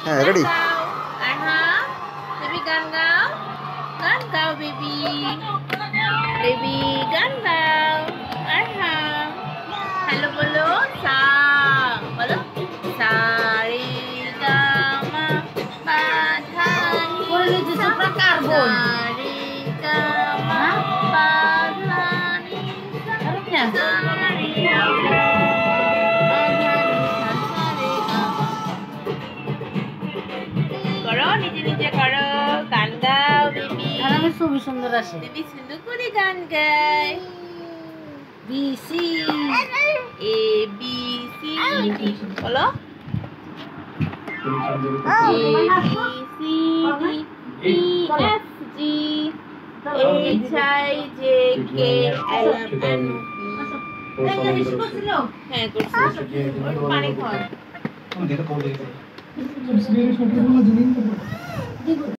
হ্যাঁ ready. Baby গান গাও বেবি, বেবি গান গাও। হ্যালো বলো, সা বলো, সা রে গা মা পা ধা নি সা, সা রে গা মা পা ধা নি সা, সা রে গা মা পা ধা নি সা, সা রে গা মা। করো, নিজে নিজে করো, গান গাও বেবি। খুবই সুন্দর আসে। বেবি সুন্দর করে গান গায়। B C A B C D বলো, A B C D E F G H I J K L M N P. হ্যাঁ করছি, পানি খাওয়া।